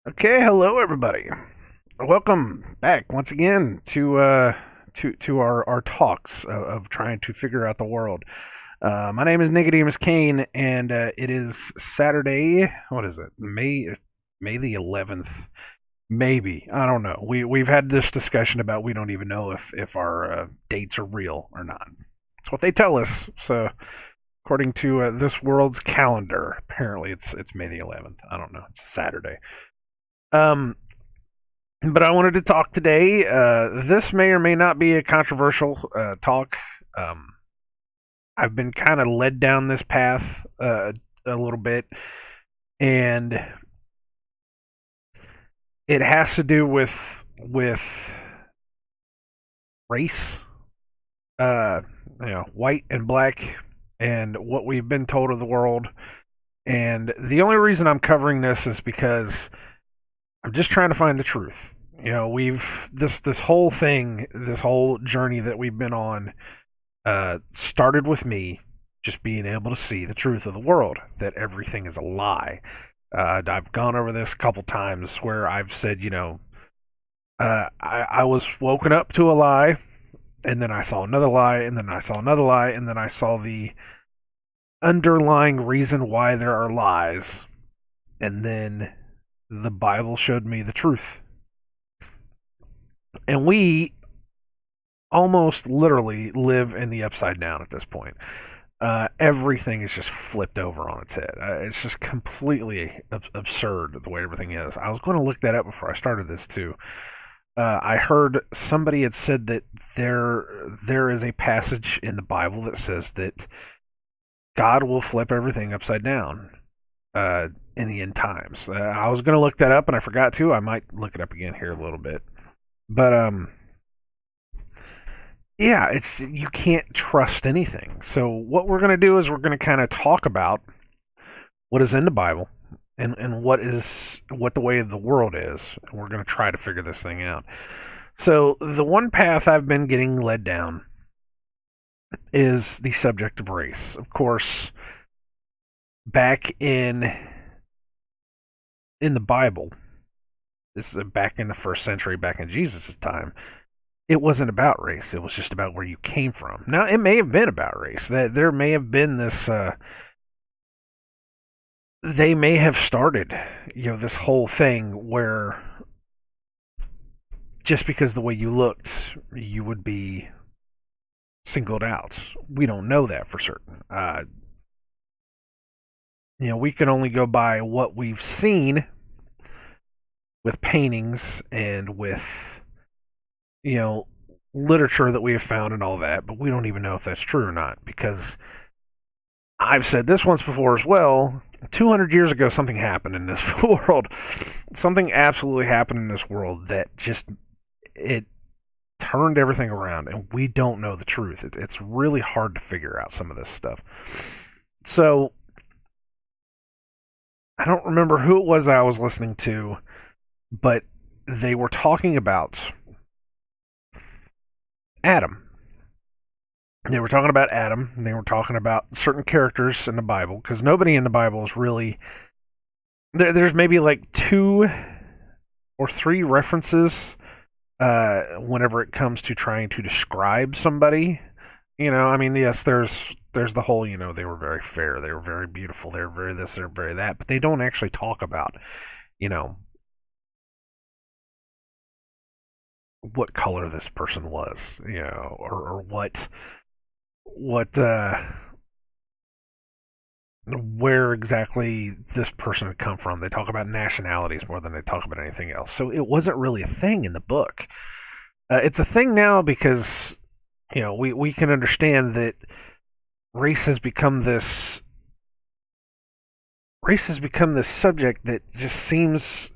Okay, hello everybody. Welcome back once again to our talks of trying to figure out the world. My name is Nicodemus Kane, and it is Saturday. What is it? May the 11th. Maybe I don't know. We've had this discussion about we don't even know if our dates are real or not. It's what they tell us. So according to this world's calendar, apparently it's May the 11th. I don't know. It's a Saturday. Um, but I wanted to talk today. This may or may not be a controversial talk. Um, I've been kind of led down this path a little bit, and it has to do with race. Uh, white and black, and what we've been told of the world. And the only reason I'm covering this is because I'm just trying to find the truth. We've this whole thing, this whole journey that we've been on, started with me just being able to see the truth of the world, that everything is a lie. I've gone over this a couple times where I've said, I was woken up to a lie, and then I saw another lie, and then I saw another lie, and then I saw the underlying reason why there are lies, and then the Bible showed me the truth. And we almost literally live in the upside down at this point. Everything is just flipped over on its head. It's just completely absurd the way everything is. I was going to look that up before I started this too. I heard somebody had said that there is a passage in the Bible that says that God will flip everything upside down in the end times. I was going to look that up and I forgot to. I might look it up again here a little bit. But yeah, it's you can't trust anything. So what we're going to do is we're going to kind of talk about what is in the Bible and what the way of the world is. And we're going to try to figure this thing out. So the one path I've been getting led down is the subject of race. Of course, back in the Bible, this is back in the first century, back in Jesus' time, it wasn't about race. It was just about where you came from. Now, it may have been about race. That there may have been this. They may have started, this whole thing where just because the way you looked, you would be singled out. We don't know that for certain. We can only go by what we've seen with paintings and with literature that we have found and all that, but we don't even know if that's true or not, because I've said this once before as well. 200 years ago, something happened in this world. Something absolutely happened in this world that just it turned everything around, and we don't know the truth. It's really hard to figure out some of this stuff. So I don't remember who it was I was listening to, but they were talking about Adam. They were talking about Adam, and they were talking about certain characters in the Bible, because nobody in the Bible is really. There's maybe like 2 or 3 references whenever it comes to trying to describe somebody. I mean, yes, there's the whole, they were very fair, they were very beautiful, they were very this, they were very that, but they don't actually talk about, you know, what color this person was, or what where exactly this person had come from. They talk about nationalities more than they talk about anything else. So it wasn't really a thing in the book. It's a thing now because we can understand that race has become this subject that just seems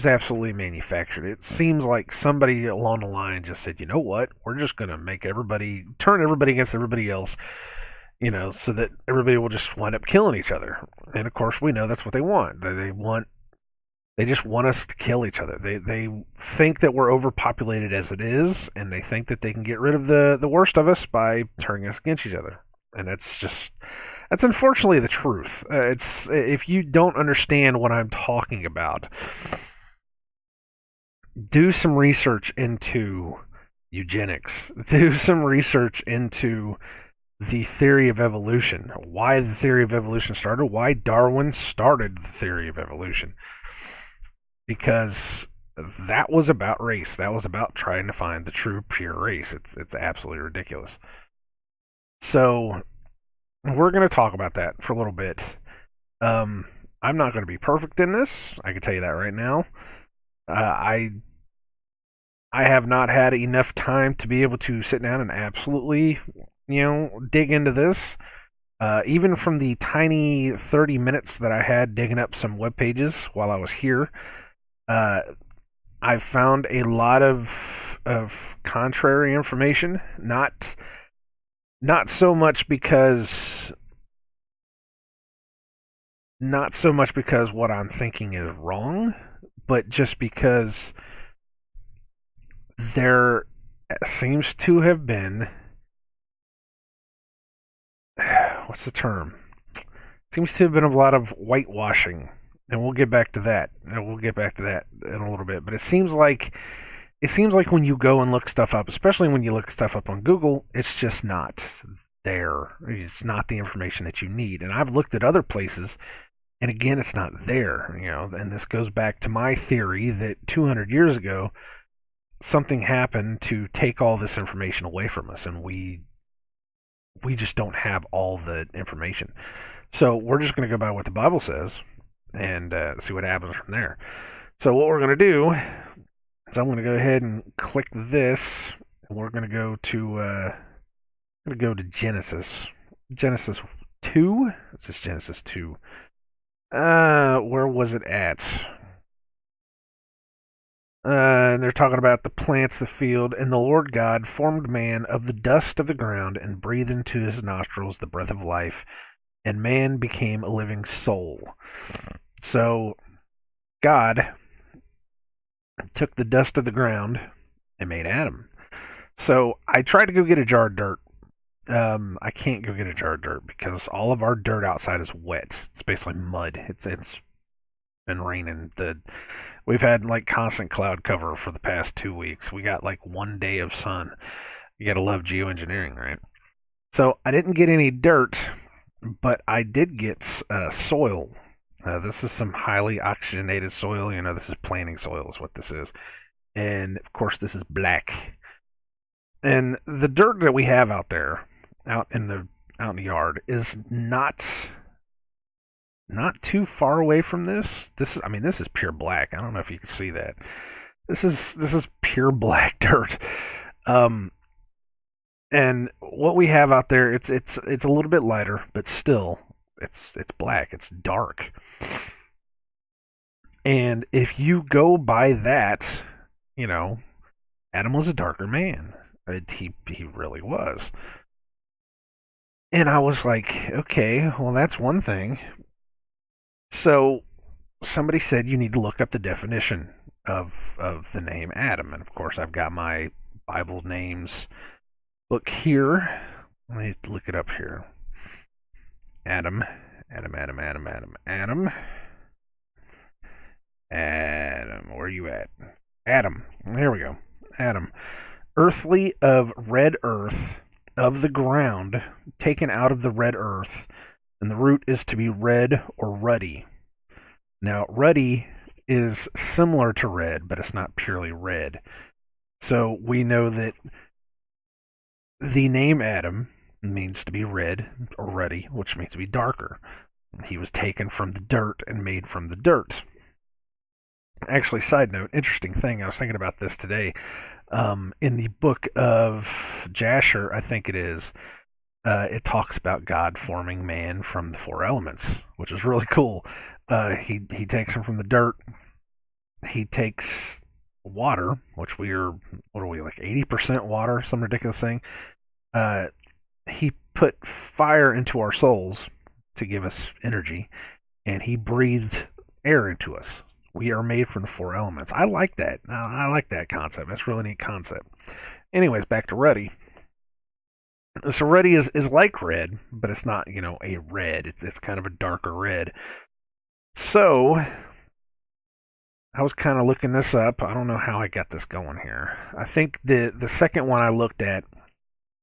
absolutely manufactured. It seems like somebody along the line just said, you know what, we're just going to turn everybody against everybody else, so that everybody will just wind up killing each other. And of course, we know that's what they want. They just want us to kill each other. They think that we're overpopulated as it is, and they think that they can get rid of the worst of us by turning us against each other. And That's unfortunately the truth. It's if you don't understand what I'm talking about, do some research into eugenics. Do some research into the theory of evolution, why the theory of evolution started, why Darwin started the theory of evolution. Because that was about race. That was about trying to find the true pure race. It's absolutely ridiculous. So we're going to talk about that for a little bit. Um, I'm not going to be perfect in this. I can tell you that right now. I have not had enough time to be able to sit down and absolutely, dig into this. Even from the tiny 30 minutes that I had digging up some web pages while I was here, uh, I've found a lot of contrary information. Not so much because not so much because what I'm thinking is wrong, but just because there seems to have been what's the term? Seems to have been a lot of whitewashing, and we'll get back to that. And we'll get back to that in a little bit. But it seems like when you go and look stuff up, especially when you look stuff up on Google, it's just not there. It's not the information that you need. And I've looked at other places, and again, it's not there. And this goes back to my theory that 200 years ago, something happened to take all this information away from us, and we just don't have all the information. So we're just going to go by what the Bible says and see what happens from there. So what we're going to do is I'm going to go ahead and click this, and we're going to go to Genesis. Genesis 2. This is Genesis 2. Where was it at? And they're talking about the plants of the field, and the Lord God formed man of the dust of the ground and breathed into his nostrils the breath of life, and man became a living soul. So God took the dust of the ground and made Adam. So I tried to go get a jar of dirt. I can't go get a jar of dirt because all of our dirt outside is wet. It's basically mud. It's been raining. We've had like constant cloud cover for the past 2 weeks. We got like one day of sun. You gotta love geoengineering, right? So I didn't get any dirt, but I did get soil. This is some highly oxygenated soil. This is planting soil is what this is. And of course this is black. And the dirt that we have out there, out in the yard, is not too far away from this. This is pure black. I don't know if you can see that. This is pure black dirt. And what we have out there, it's a little bit lighter, but still, it's black. It's dark. And if you go by that, Adam was a darker man. He really was. And I was like, okay, well that's one thing. So somebody said you need to look up the definition of the name Adam, and of course I've got my Bible names book here. Let me look it up here. Adam, Adam, Adam, Adam, Adam, Adam, Adam. Where are you at? Adam. Here we go. Adam. Earthly of red earth, of the ground, taken out of the red earth, and the root is to be red or ruddy. Now, ruddy is similar to red, but it's not purely red. So we know that the name Adam means to be red or ruddy, which means to be darker. He was taken from the dirt and made from the dirt. Actually, side note, interesting thing, I was thinking about this today. In the book of Jasher, I think it is, it talks about God forming man from the four elements, which is really cool. He takes him from the dirt. He takes water, which what are we, like 80% water, some ridiculous thing. He put fire into our souls to give us energy, and he breathed air into us. We are made from the four elements. I like that. I like that concept. That's a really neat concept. Anyways, back to Ruddy. So ruddy is like red, but it's not, a red. It's kind of a darker red. So I was kind of looking this up. I don't know how I got this going here. I think the second one I looked at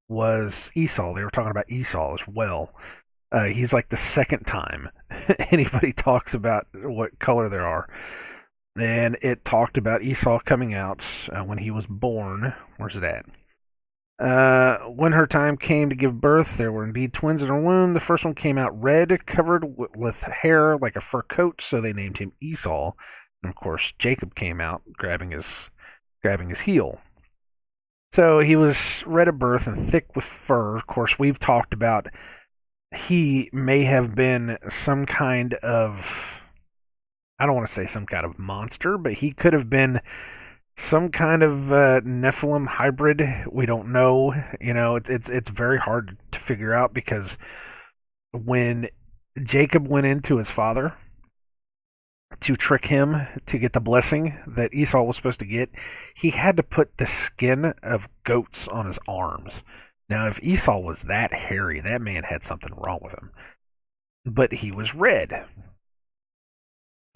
was Esau. They were talking about Esau as well. He's like the second time anybody talks about what color there are. And it talked about Esau coming out when he was born. Where's it at? When her time came to give birth, there were indeed twins in her womb. The first one came out red, covered with hair like a fur coat, so they named him Esau. And of course, Jacob came out grabbing his heel. So he was red at birth and thick with fur. Of course, we've talked about he may have been some kind of, I don't want to say some kind of monster, but he could have been some kind of Nephilim hybrid. We don't know. It's very hard to figure out because when Jacob went into his father to trick him to get the blessing that Esau was supposed to get, he had to put the skin of goats on his arms. Now, if Esau was that hairy, that man had something wrong with him. But he was red.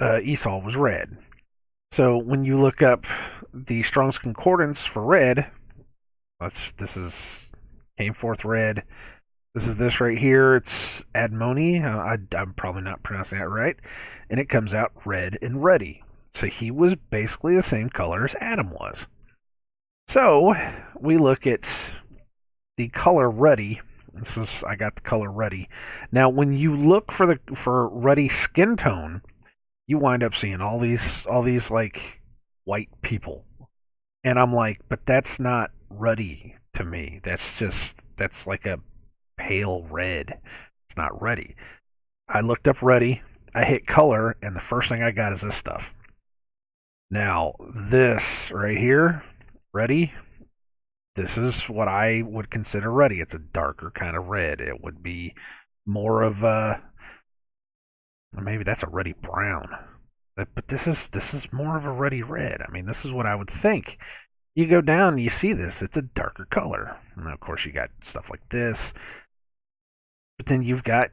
Esau was red. So when you look up the Strong's Concordance for red, this is came forth red. This is this right here. It's Admoni. I'm probably not pronouncing that right. And it comes out red and ruddy. So he was basically the same color as Adam was. So we look at the color ruddy. I got the color ruddy. Now, when you look for ruddy skin tone, you wind up seeing all these like white people, and I'm like, but that's not ruddy to me. That's like a pale red. It's not ruddy. I looked up ruddy. I hit color, and the first thing I got is this stuff. Now, this right here, ruddy. This is what I would consider ruddy. It's a darker kind of red. It would be more of a, maybe that's a ruddy brown. But this is more of a ruddy red. I mean, this is what I would think. You go down and you see this. It's a darker color. And of course, you got stuff like this. But then you've got,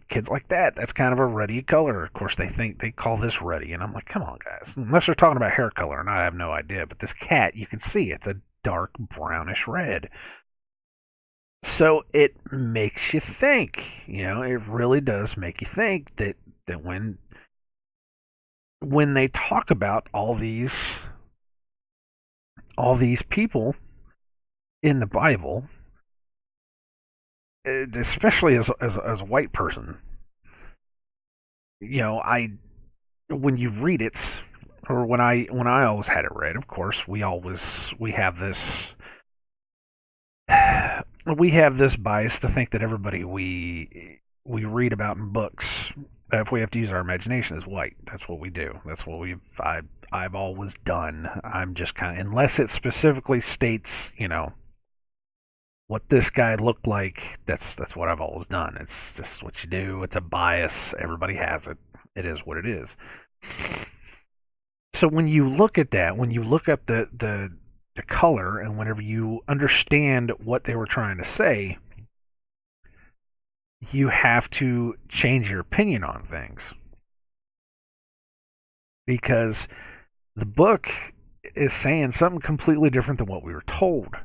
kids like that. That's kind of a ruddy color. Of course, they call this ruddy. And I'm like, come on, guys. Unless they're talking about hair color, and I have no idea. But this cat, you can see it's a dark brownish red. So it makes you think, it really does make you think that when they talk about all these people in the Bible, especially as a white person, I when you read it, or when I always had it read, of course, we have this bias to think that everybody we read about in books, if we have to use our imagination, is white. That's what we do. That's what I've always done. I'm just kind of, unless it specifically states, what this guy looked like. That's what I've always done. It's just what you do. It's a bias. Everybody has it. It is what it is. So when you look at that, when you look up the color, and whenever you understand what they were trying to say, you have to change your opinion on things, because the book is saying something completely different than what we were told.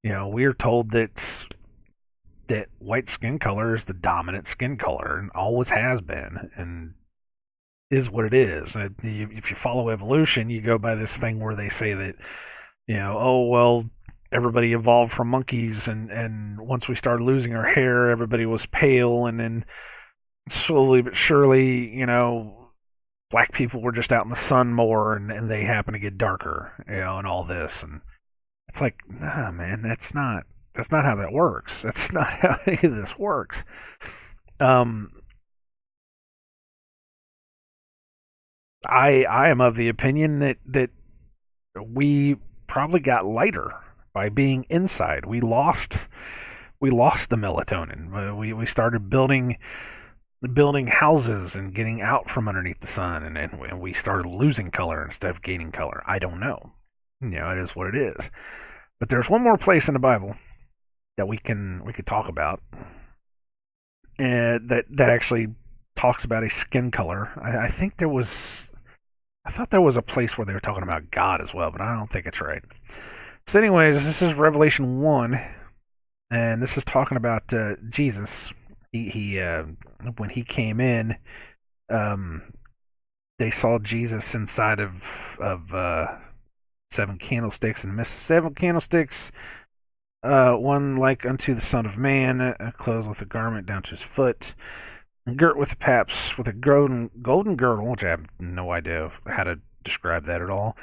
We are told that white skin color is the dominant skin color and always has been, and is what it is. If you follow evolution, you go by this thing where they say that, oh well, everybody evolved from monkeys, and once we started losing our hair, everybody was pale, and then slowly but surely, black people were just out in the sun more, and they happen to get darker, and all this. And it's like, nah, man, that's not how that works. That's not how any of this works. I am of the opinion that we probably got lighter by being inside. We lost the melatonin. We started building houses and getting out from underneath the sun, and we started losing color instead of gaining color. I don't know. It is what it is. But there's one more place in the Bible that we could talk about, and that actually talks about a skin color. I think there was I thought there was a place where they were talking about God as well, but I don't think it's right. So, anyways, this is Revelation 1, and this is talking about Jesus. He when he came in, um, they saw Jesus inside of seven candlesticks, and in the midst of seven candlesticks, one like unto the Son of Man, clothed with a garment down to his foot, and girt with the paps with a golden girdle, which I have no idea how to describe that at all.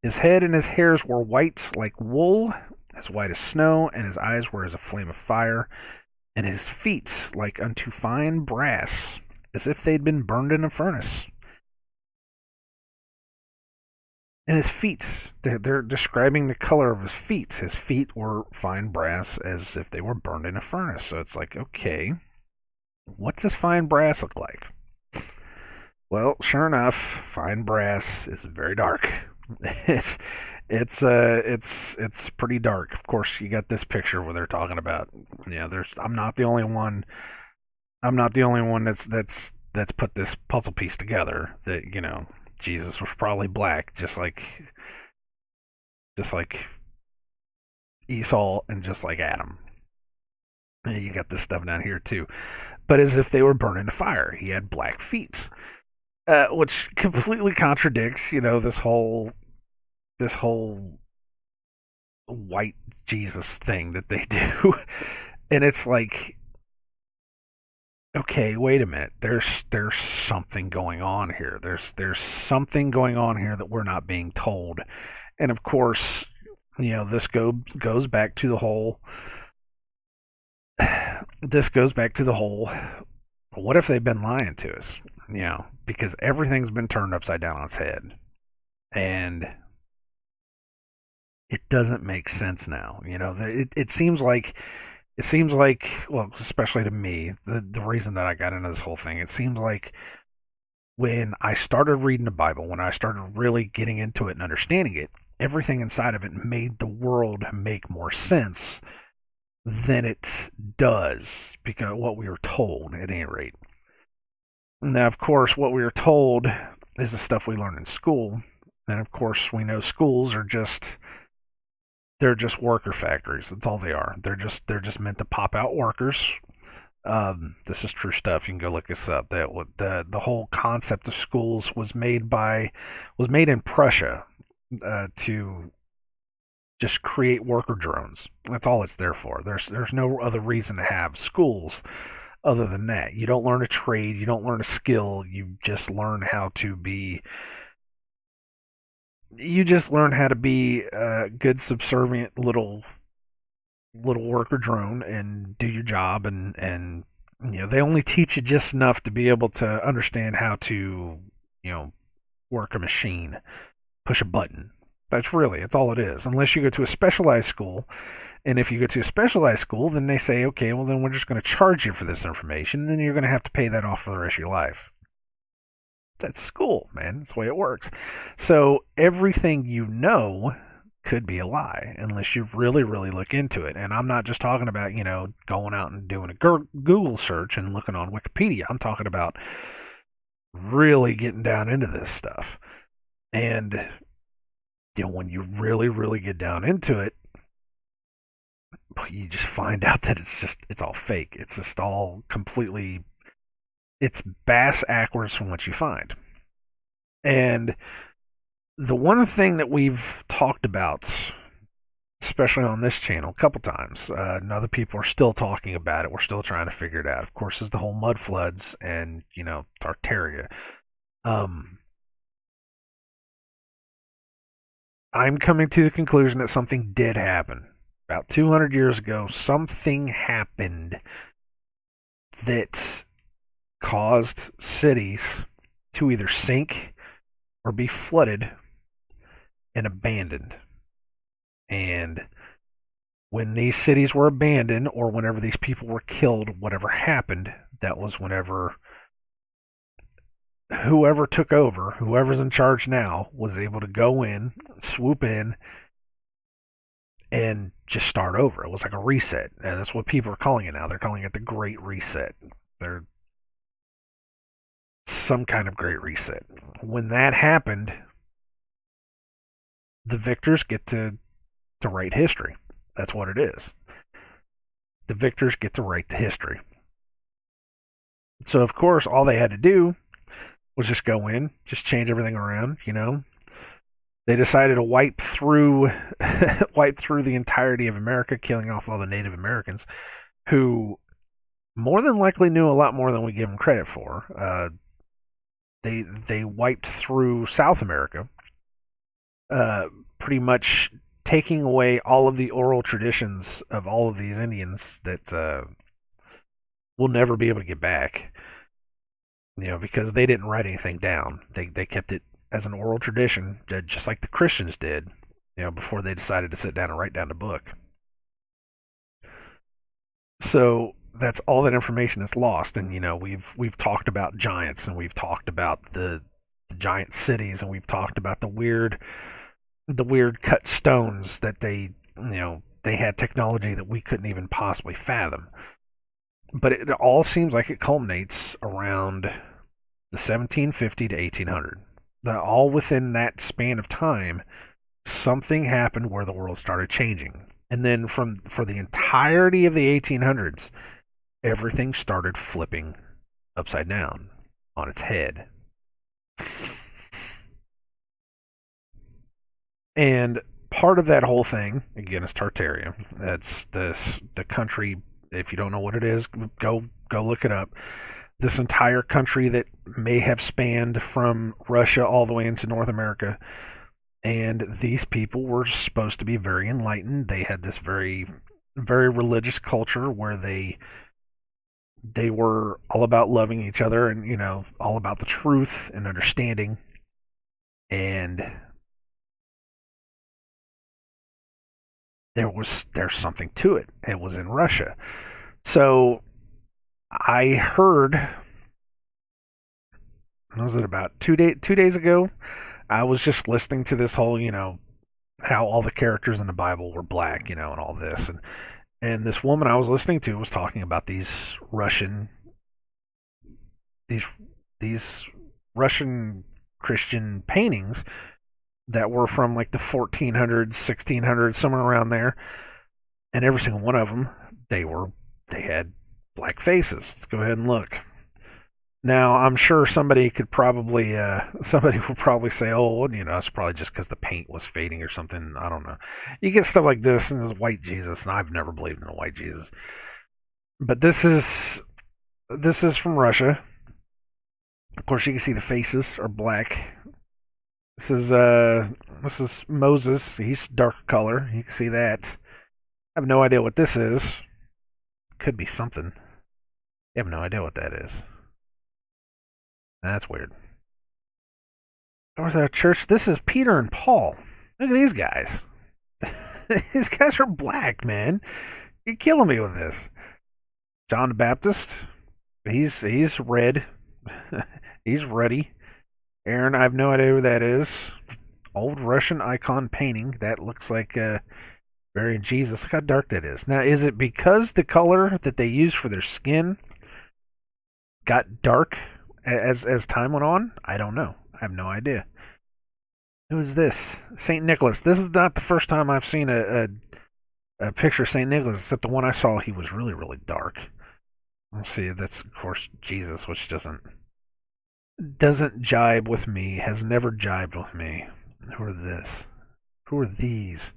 His head and his hairs were white like wool, as white as snow, and his eyes were as a flame of fire, and his feet like unto fine brass, as if they'd been burned in a furnace. And his feet, they're describing the color of his feet. His feet were fine brass, as if they were burned in a furnace. So it's like, okay, what does fine brass look like? Well, sure enough, fine brass is very dark. It's it's pretty dark. Of course, you got this picture where they're talking about. Yeah, there's. I'm not the only one. I'm not the only one that's put this puzzle piece together. That Jesus was probably black, just like Esau and just like Adam. And you got this stuff down here too, but as if they were burned in a fire. He had black feet, which completely contradicts, this whole white Jesus thing that they do. And it's like, okay, wait a minute. There's something going on here. There's something going on here that we're not being told. And of course, this goes back to the whole. This goes back to the whole. What if they've been lying to us? Because everything's been turned upside down on its head, and it doesn't make sense now. It seems like, well, especially to me, the reason that I got into this whole thing, it seems like when I started reading the Bible, when I started really getting into it and understanding it, everything inside of it made the world make more sense than it does, because what we were told, at any rate. Now, of course, what we were told is the stuff we learned in school, and of course, we know schools are just they're just worker factories. That's all they are. They're just meant to pop out workers. This is true stuff. You can go look this up. That what the whole concept of schools was made in Prussia to just create worker drones. That's all it's there for. There's no other reason to have schools other than that. You don't learn a trade. You don't learn a skill. You just learn how to be a good subservient little worker drone and do your job, and they only teach you just enough to be able to understand how to work a machine, push a button. That's all it is, unless you go to a specialized school. And if you go to a specialized school, then they say, okay, well, then we're just going to charge you for this information, and then you're going to have to pay that off for the rest of your life. That's school, man. That's the way it works. So everything could be a lie unless you really, really look into it. And I'm not just talking about, going out and doing a Google search and looking on Wikipedia. I'm talking about really getting down into this stuff. And, when you really, really get down into it, you just find out that it's all fake. It's just all completely, it's bass backwards from what you find. And the one thing that we've talked about, especially on this channel, a couple times, and other people are still talking about it. We're still trying to figure it out. Of course, is the whole mud floods and Tartaria. I'm coming to the conclusion that something did happen about 200 years ago. Something happened that caused cities to either sink or be flooded and abandoned. And when these cities were abandoned, or whenever these people were killed, whatever happened, that was whenever whoever took over, whoever's in charge now, was able to go in, swoop in, and just start over. It was like a reset. And that's what people are calling it now. They're calling it the Great Reset. They're some kind of Great Reset. When that happened, the victors get to write history. That's what it is. The victors get to write the history. So of course, all they had to do was just go in, just change everything around. They decided to wipe through wipe through the entirety of America, killing off all the Native Americans, who more than likely knew a lot more than we give them credit for. They wiped through South America, uh, pretty much taking away all of the oral traditions of all of these Indians that we'll never be able to get back. Because they didn't write anything down. They kept it as an oral tradition, just like the Christians did. Before they decided to sit down and write down the book. So that's all that information is lost. And we've talked about giants, and we've talked about the giant cities, and we've talked about the weird cut stones that they had technology that we couldn't even possibly fathom. But it all seems like it culminates around the 1750 to 1800. All within that span of time, something happened where the world started changing. And then for the entirety of the 1800s, everything started flipping upside down on its head. And part of that whole thing, again, is Tartaria. That's the country. If you don't know what it is, go look it up. This entire country that may have spanned from Russia all the way into North America. And these people were supposed to be very enlightened. They had this very, very religious culture where they were all about loving each other, and all about the truth and understanding. And there's something to it. It was in Russia. So I heard, what was it, about 2 days ago? I was just listening to this whole, how all the characters in the Bible were black, and all this, and this woman I was listening to was talking about these these Russian Christian paintings that were from like the 1400s, 1600s, somewhere around there, and every single one of them, they had black faces. Let's go ahead and look. Now, I'm sure somebody will probably say, "Oh, it's probably just because the paint was fading or something." I don't know. You get stuff like this, and there's white Jesus, and I've never believed in a white Jesus. But this is from Russia. Of course, you can see the faces are black. This is Moses. He's dark color. You can see that. I have no idea what this is. Could be something. You have no idea what that is. That's weird. Over there, church. This is Peter and Paul. Look at these guys. These guys are black, man. You're killing me with this. John the Baptist. He's red. He's ruddy. Aaron, I have no idea who that is. Old Russian icon painting. That looks like burying Jesus. Look how dark that is. Now, is it because the color that they use for their skin got dark as time went on? I don't know. I have no idea. Who is this? Saint Nicholas. This is not the first time I've seen a picture of Saint Nicholas, except the one I saw. He was really, really dark. Let's see. That's of course Jesus, which doesn't jibe with me. Has never jibed with me. Who are this? Who are these?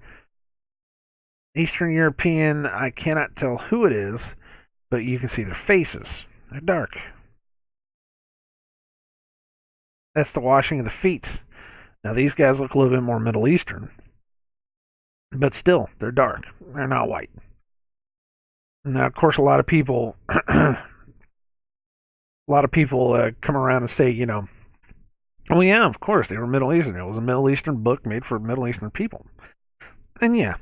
Eastern European. I cannot tell who it is, but you can see their faces. They're dark. That's the washing of the feet. Now these guys look a little bit more Middle Eastern, but still, they're dark. They're not white. Now, of course, a lot of people, come around and say, oh yeah, of course they were Middle Eastern. It was a Middle Eastern book made for Middle Eastern people. And yeah,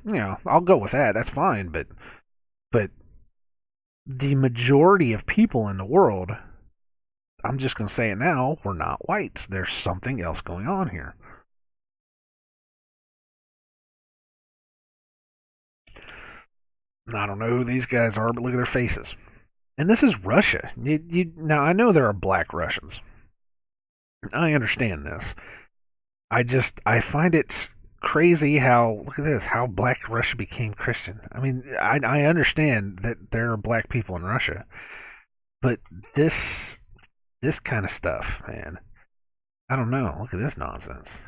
I'll go with that. That's fine. But the majority of people in the world, I'm just going to say it now, we're not whites. There's something else going on here. I don't know who these guys are, but look at their faces. And this is Russia. Now I know there are black Russians. I understand this. I find it crazy how look at this how black Russia became Christian. I mean, I understand that there are black people in Russia, but this this kind of stuff, man. I don't know. Look at this nonsense.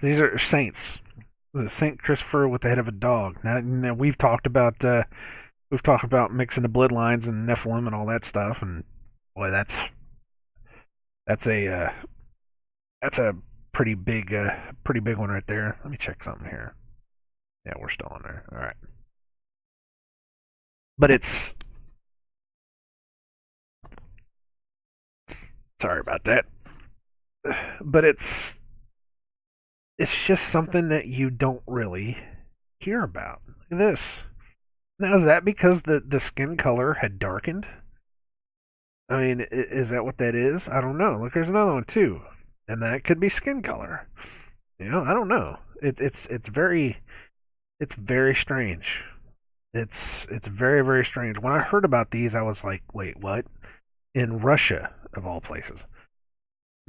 These are saints. The Saint Christopher with the head of a dog. Now we've talked about mixing the bloodlines and Nephilim and all that stuff, and boy, that's a that's a pretty big one right there. Let me check something here. Yeah, we're still on there. All right, but it's sorry about that. But it's just something that you don't really hear about. Look at this. Now, is that because the skin color had darkened? I mean, is that what that is? I don't know. Look, there's another one too, and that could be skin color. I don't know. It's very strange. It's very strange. When I heard about these, I was like, wait, what? In Russia, of all places.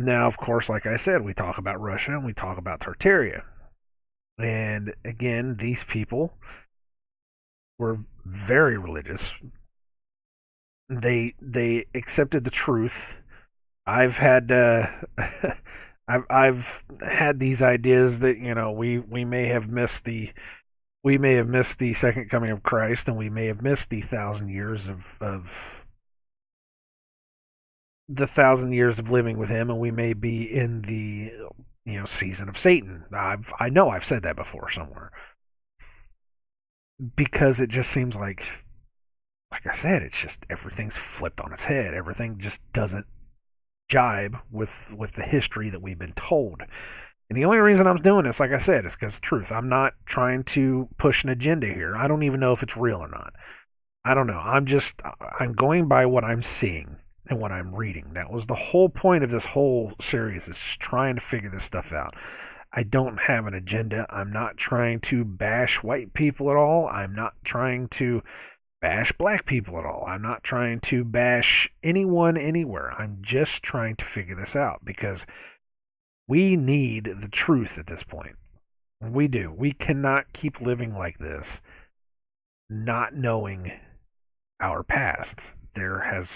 Now, of course, like I said, we talk about Russia and we talk about Tartaria. And again, these people were very religious. They accepted the truth. I've had I've had these ideas that we may have missed the second coming of Christ, and we may have missed the 1,000 years of living with him, and we may be in the season of Satan. I know I've said that before somewhere, because it just seems like I said, it's just everything's flipped on its head. Everything just doesn't jibe with the history that we've been told. And the only reason I'm doing this, like I said, is because of truth. I'm not trying to push an agenda here. I don't even know if it's real or not. I don't know. I'm going by what I'm seeing and what I'm reading. That was the whole point of this whole series, is just trying to figure this stuff out. I don't have an agenda. I'm not trying to bash white people at all. I'm not trying to bash black people at all. I'm not trying to bash anyone anywhere. I'm just trying to figure this out, because we need the truth at this point. We do. We cannot keep living like this, not knowing our past. There's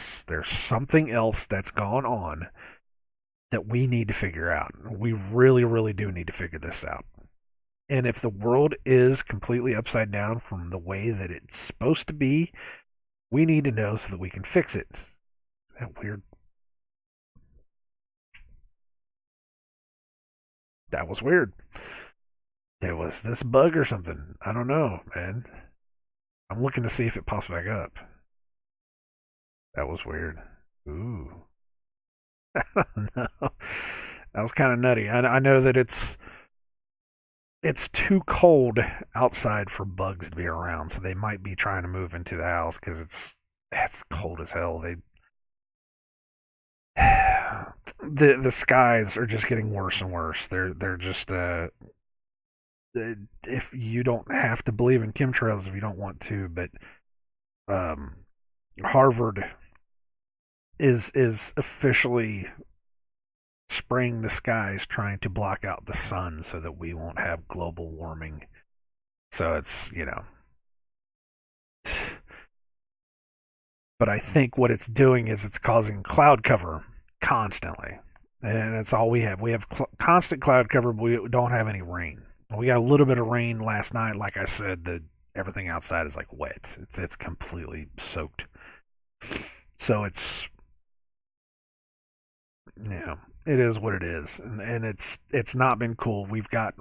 something else that's gone on that we need to figure out. We really, really do need to figure this out. And if the world is completely upside down from the way that it's supposed to be, we need to know so that we can fix it. That weird. That was weird. There was this bug or something. I don't know, man. I'm looking to see if it pops back up. That was weird. Ooh. I don't know. That was kind of nutty. I know that it's too cold outside for bugs to be around, so they might be trying to move into the house because it's cold as hell. They the skies are just getting worse and worse. They're just if you don't have to believe in chemtrails if you don't want to, but um, Harvard is officially spraying the skies trying to block out the sun so that we won't have global warming. So it's. But I think what it's doing is it's causing cloud cover constantly. And that's all we have. We have constant cloud cover, but we don't have any rain. We got a little bit of rain last night. Like I said, everything outside is like wet. It's completely soaked. So it is what it is, and it's not been cool. We've got,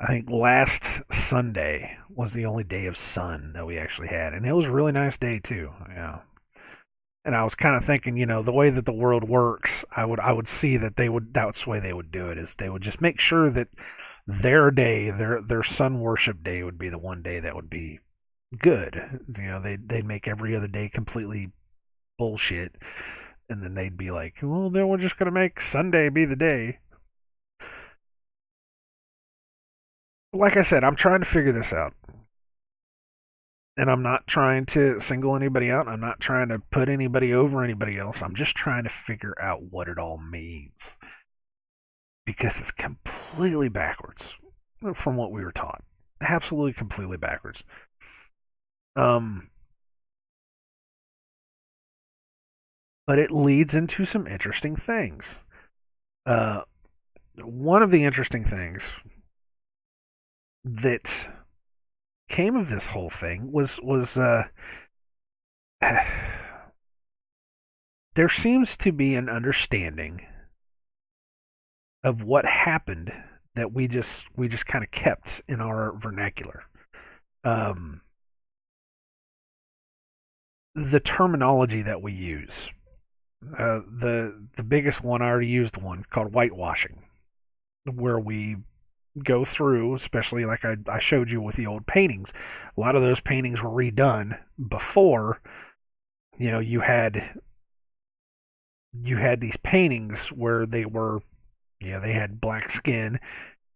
I think last Sunday was the only day of sun that we actually had, and it was a really nice day too. Yeah. And I was kind of thinking, the way that the world works, I would see that that's the way they would do it, is they would just make sure that their day, their sun worship day, would be the one day that would be good. They'd make every other day completely bullshit, and then they'd be like, well, then we're just gonna make Sunday be the day. like I said, I'm trying to figure this out. And I'm not trying to single anybody out. I'm not trying to put anybody over anybody else. I'm just trying to figure out what it all means. Because it's completely backwards from what we were taught. Absolutely completely backwards. Um, but it leads into some interesting things. Uh, one of the interesting things that came of this whole thing was there seems to be an understanding of what happened that we just kind of kept in our vernacular. Um, the terminology that we use. The biggest one, I already used one called whitewashing, where we go through, especially like I showed you with the old paintings. A lot of those paintings were redone before. You know, you had these paintings where they were, they had black skin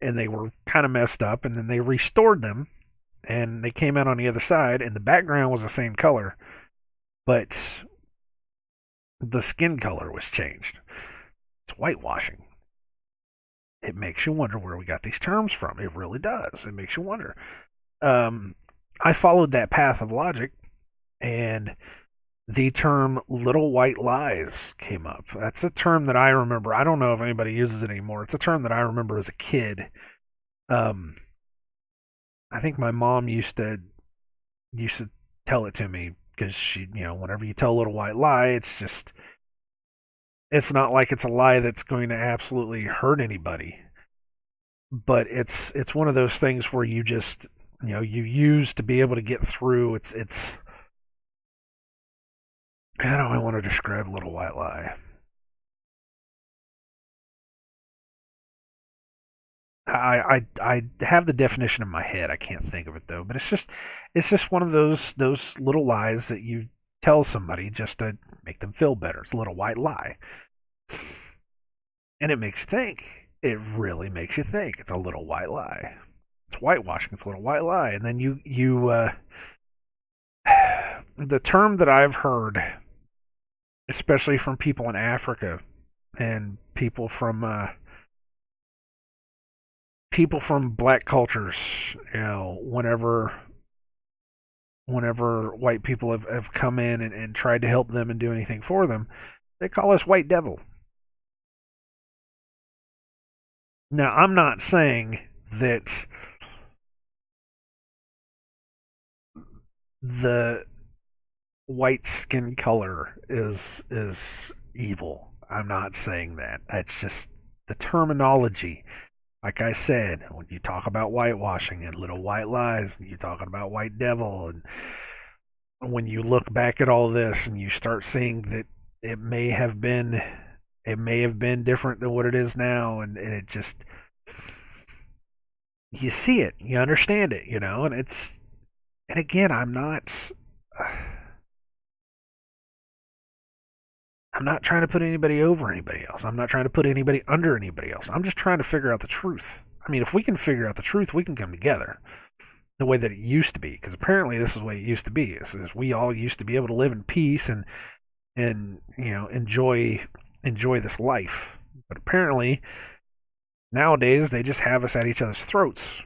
and they were kind of messed up, and then they restored them and they came out on the other side, and the background was the same color, but the skin color was changed. It's whitewashing. It makes you wonder where we got these terms from. It really does. It makes you wonder. Um, I followed that path of logic, and the term little white lies came up. That's a term that I remember. I don't know if anybody uses it anymore. It's a term that I remember as a kid. Um, I think my mom used to tell it to me because whenever you tell a little white lie, it's not like it's a lie that's going to absolutely hurt anybody, but it's one of those things where you use to be able to get through. It's how do I want to describe little white lie? I have the definition in my head. I can't think of it though. But it's just one of those little lies that you tell somebody just to make them feel better. It's a little white lie, and it makes you think. It really makes you think. It's a little white lie. It's whitewashing. It's a little white lie, and then you the term that I've heard, especially from people in Africa and people from black cultures, whenever white people have come in and tried to help them and do anything for them, they call us white devil. Now, I'm not saying that the white skin color is evil. I'm not saying that. It's just the terminology. Like I said, when you talk about whitewashing and little white lies, and you're talking about white devil, and when you look back at all this and you start seeing that it may have been it may have been different than what it is now, and it just you see it, you understand it, and again, I'm not trying to put anybody over anybody else. I'm not trying to put anybody under anybody else. I'm just trying to figure out the truth. I mean, if we can figure out the truth, we can come together the way that it used to be. Because apparently, this is the way it used to be. Is we all used to be able to live in peace and enjoy this life. But apparently, nowadays they just have us at each other's throats.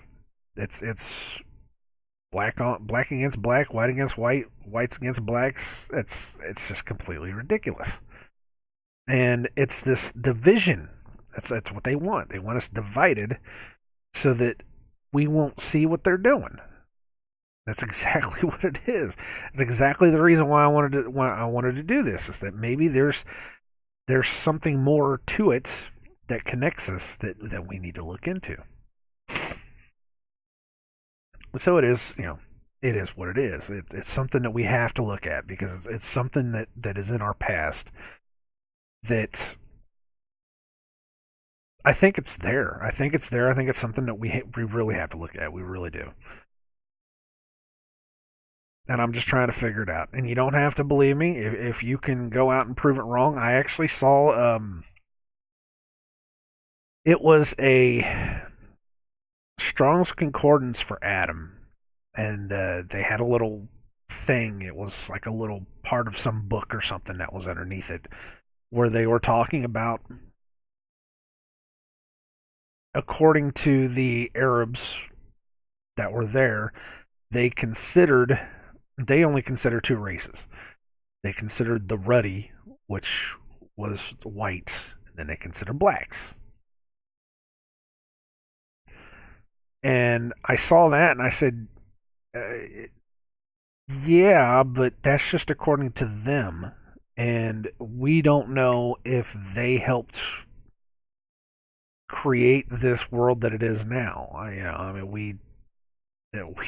It's black against black, white against white, whites against blacks. It's just completely ridiculous. And it's this division. That's what they want. They want us divided so that we won't see what they're doing. That's exactly what it is. It's exactly the reason why I wanted to do this, is that maybe there's something more to it that connects us that we need to look into. So it is what it is. It's something that we have to look at because it's something that is in our past that I think it's there. I think it's there. I think it's something that we really have to look at. We really do. And I'm just trying to figure it out. And you don't have to believe me if you can go out and prove it wrong. I actually saw it was a Strong's Concordance for Adam, and they had a little thing. It was like a little part of some book or something that was underneath it, where they were talking about, according to the Arabs that were there, they considered they only considered two races. They considered the ruddy, which was white, and then they considered blacks. And I saw that and I said, yeah, but that's just according to them. And we don't know if they helped create this world that it is now. I mean, we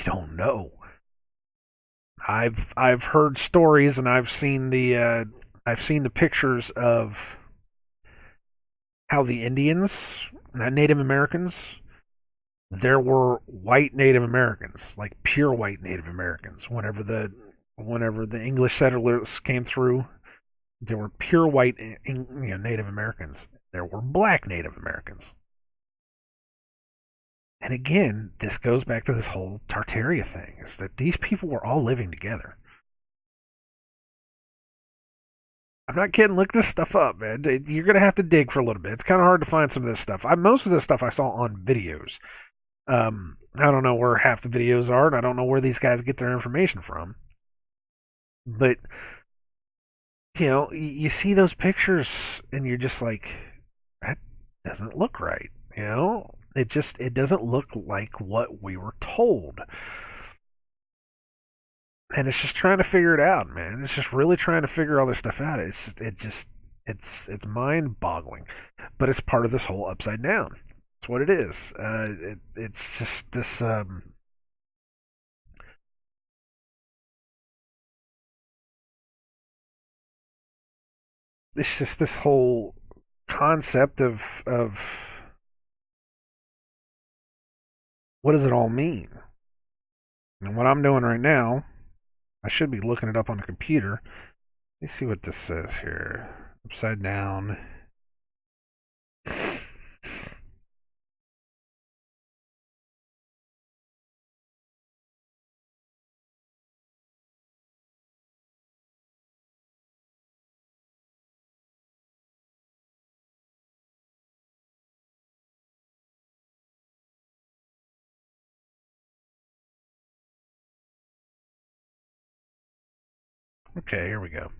don't know. I've heard stories and I've seen the pictures of how the Indians, Native Americans, there were white Native Americans, like pure white Native Americans. Whenever the English settlers came through, there were pure white Native Americans. There were black Native Americans. And again, this goes back to this whole Tartaria thing, is that these people were all living together. I'm not kidding. Look this stuff up, man. You're gonna have to dig for a little bit. It's kind of hard to find some of this stuff. Most of this stuff I saw on videos. I don't know where half the videos are, and I don't know where these guys get their information from. But you see those pictures, and you're just like, that doesn't look right. It doesn't look like what we were told. And it's just trying to figure it out, man. It's just really trying to figure all this stuff out. It's mind boggling, but it's part of this whole upside down. It's what it is. It's just this. It's just this whole concept of what does it all mean? And what I'm doing right now, I should be looking it up on the computer. Let me see what this says here. Upside down. Okay, here we go.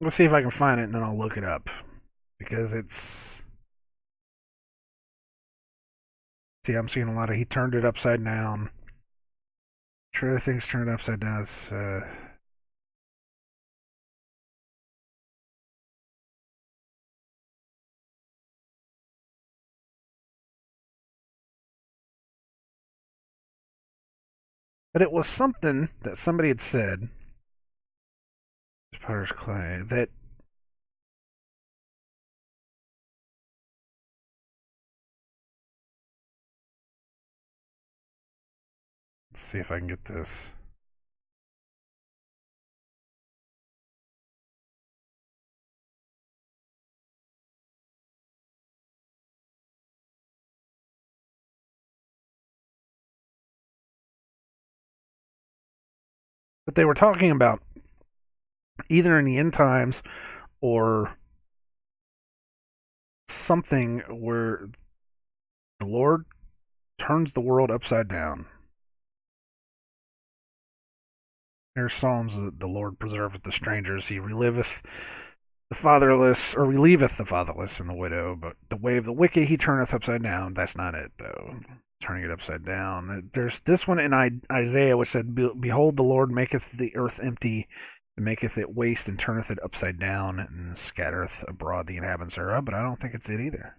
Let's see if I can find it and then I'll look it up. Because it's. See, I'm seeing a lot of. He turned it upside down. Sure, things turned upside down. But it was something that somebody had said. Potter's clay. That. Let's see if I can get this. But they were talking about either in the end times or something where the Lord turns the world upside down. Here's Psalms: the Lord preserveth the strangers, he reliveth the fatherless, or relieveth the fatherless and the widow, but the way of the wicked he turneth upside down. That's not it, though. Turning it upside down. There's this one in Isaiah which said, behold, the Lord maketh the earth empty, and maketh it waste, and turneth it upside down, and scattereth abroad the inhabitants thereof. But I don't think it's it either.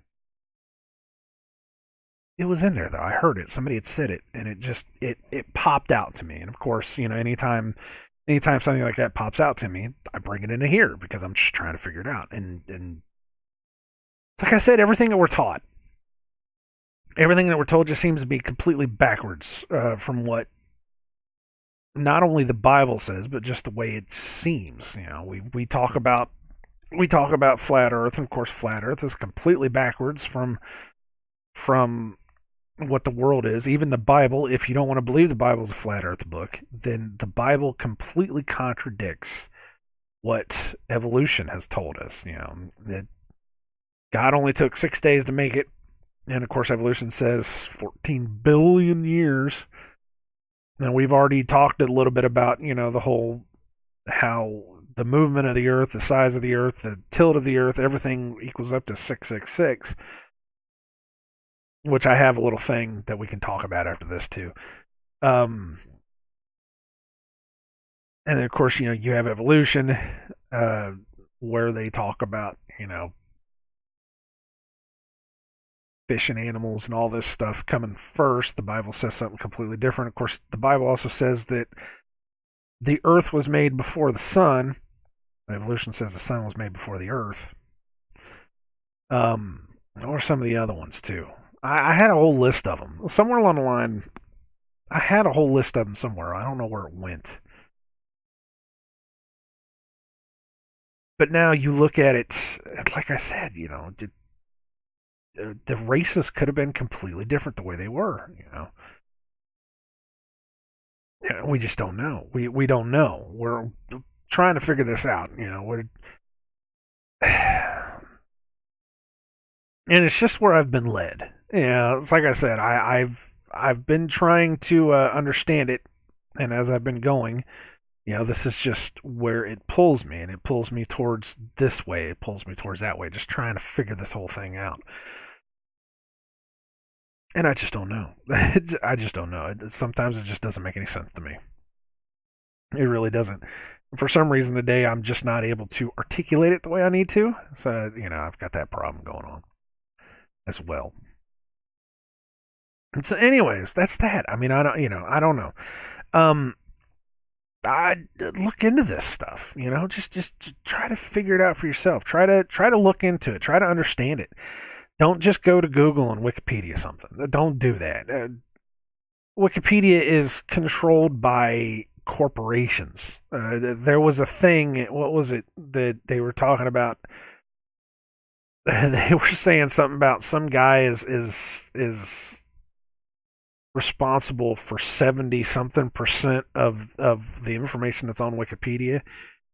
It was in there though. I heard it. Somebody had said it, and it popped out to me. And of course, anytime something like that pops out to me, I bring it into here because I'm just trying to figure it out. And like I said, everything that we're told just seems to be completely backwards from what not only the Bible says, but just the way it seems. We talk about flat Earth, and of course, flat Earth is completely backwards from what the world is. Even the Bible, if you don't want to believe the Bible's a flat earth book, then the Bible completely contradicts what evolution has told us. That God only took 6 days to make it. And of course, evolution says 14 billion years. Now, we've already talked a little bit about, the whole how the movement of the earth, the size of the earth, the tilt of the earth, everything equals up to 666, which I have a little thing that we can talk about after this, too. Um, and then, of course, you have evolution, where they talk about, fish and animals and all this stuff coming first. The Bible says something completely different. Of course, the Bible also says that the earth was made before the sun. Evolution says the sun was made before the earth. Or some of the other ones too. I had a whole list of them. Somewhere along the line, I had a whole list of them somewhere. I don't know where it went. But now you look at it, like I said, the races could have been completely different the way they were. We just don't know. We don't know. We're trying to figure this out. We're and it's just where I've been led. It's like I said, I've been trying to understand it, and as I've been going, this is just where it pulls me, and it pulls me towards this way, it pulls me towards that way, just trying to figure this whole thing out. And I just don't know. I just don't know. Sometimes it just doesn't make any sense to me. It really doesn't. For some reason, today I'm just not able to articulate it the way I need to. So, I've got that problem going on as well. And so, anyways, that's that. I mean, I don't know. I look into this stuff. Just try to figure it out for yourself. Try to look into it. Try to understand it. Don't just go to Google and Wikipedia something. Don't do that. Wikipedia is controlled by corporations. There was a thing. What was it that they were talking about? They were saying something about some guy is responsible for 70 something percent of the information that's on Wikipedia.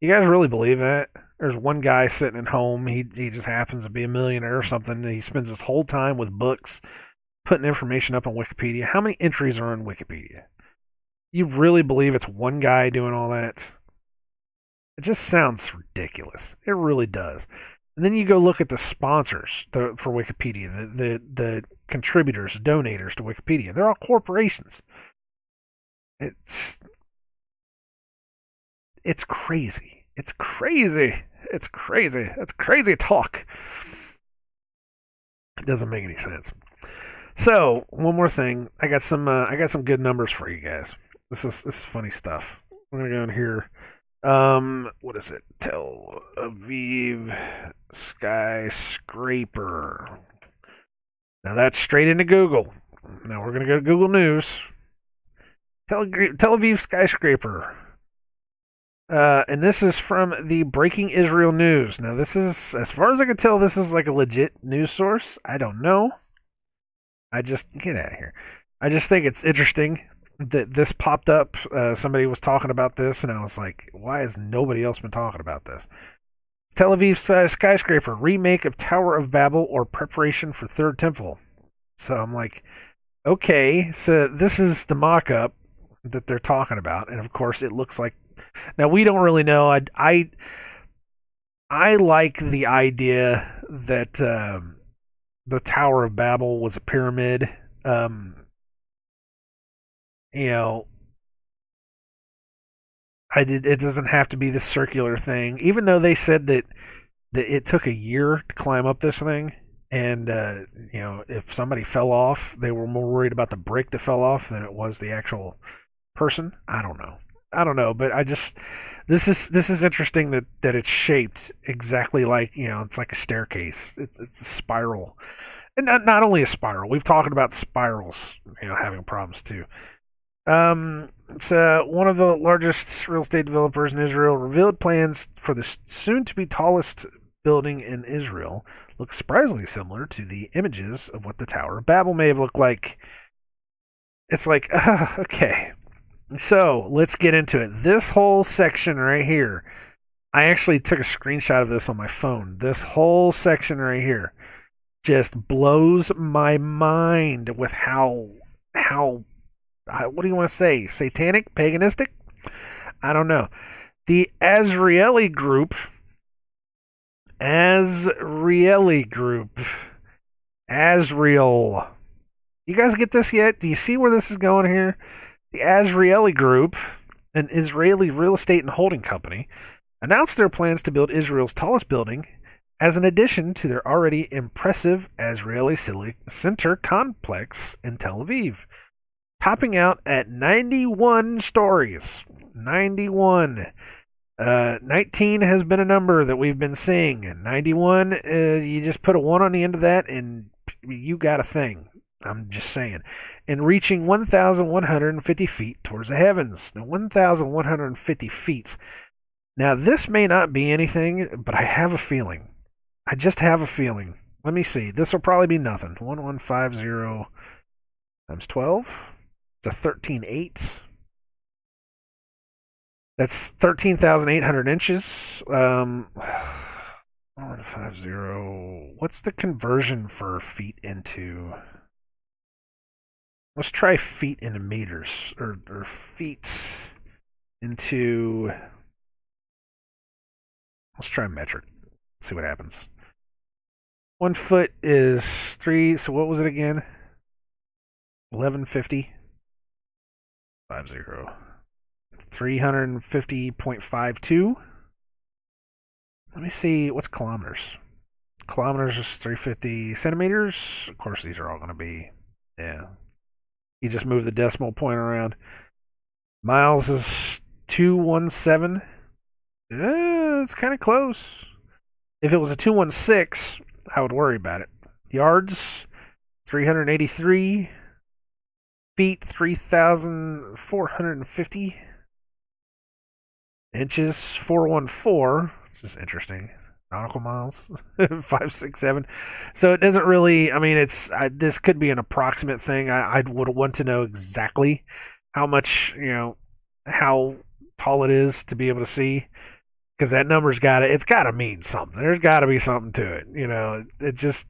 You guys really believe that? There's one guy sitting at home. He just happens to be a millionaire or something. And he spends his whole time with books, putting information up on Wikipedia. How many entries are on Wikipedia? You really believe it's one guy doing all that? It just sounds ridiculous. It really does. And then you go look at the sponsors for Wikipedia, the contributors, donators to Wikipedia. They're all corporations. It's crazy. It's crazy. It's crazy. That's crazy talk. It doesn't make any sense. So, one more thing. I got some good numbers for you guys. This is funny stuff. We're gonna go in here. What is it? Tel Aviv skyscraper. Now that's straight into Google. Now we're gonna go to Google News. Tel Aviv skyscraper. And this is from the Breaking Israel News. Now this is, as far as I can tell, this is like a legit news source. I don't know. Get out of here. I just think it's interesting that this popped up. Somebody was talking about this, and I was like, why has nobody else been talking about this? Tel Aviv skyscraper, remake of Tower of Babel or preparation for Third Temple. So I'm like, okay, so this is the mock-up that they're talking about, and of course it looks like. Now we don't really know. I like the idea that the Tower of Babel was a pyramid. It doesn't have to be the circular thing, even though they said that it took a year to climb up this thing, and if somebody fell off, they were more worried about the brick that fell off than it was the actual person. I don't know, but this is interesting that it's shaped exactly like, it's like a staircase. It's a spiral, and not only a spiral. We've talked about spirals, having problems too. It's one of the largest real estate developers in Israel revealed plans for the soon-to-be tallest building in Israel looks surprisingly similar to the images of what the Tower of Babel may have looked like. It's like, okay. So let's get into it. This whole section right here, I actually took a screenshot of this on my phone. This whole section right here just blows my mind with how what do you want to say? Satanic, paganistic? I don't know. The Azrieli Group. You guys get this yet? Do you see where this is going here? The Azrieli Group, an Israeli real estate and holding company, announced their plans to build Israel's tallest building as an addition to their already impressive Azrieli Center complex in Tel Aviv, topping out at 91 stories. 91. 19 has been a number that we've been seeing. 91, you just put a 1 on the end of that and you got a thing. I'm just saying. And reaching 1,150 feet towards the heavens. Now, 1,150 feet. Now, this may not be anything, but I have a feeling. I just have a feeling. Let me see. This will probably be nothing. 1150 times 12. It's a 13.8. That's 13,800 inches. 1150. What's the conversion for feet into? Let's try feet into meters, or feet into. Let's try metric. See what happens. 1 foot is 3. So what was it again? 1150. 50. 350.52. Let me see. What's kilometers? Kilometers is 350 centimeters. Of course, these are all going to be. Yeah. You just move the decimal point around. Miles is 217. It's kind of close. If it was a 216, I would worry about it. Yards, 383. Feet, 3,450. Inches, 414, which is interesting. Nautical miles, 567. So it doesn't really. I mean, this could be an approximate thing. I would want to know exactly how much, how tall it is to be able to see, because that number's it's got to mean something. There's got to be something to it.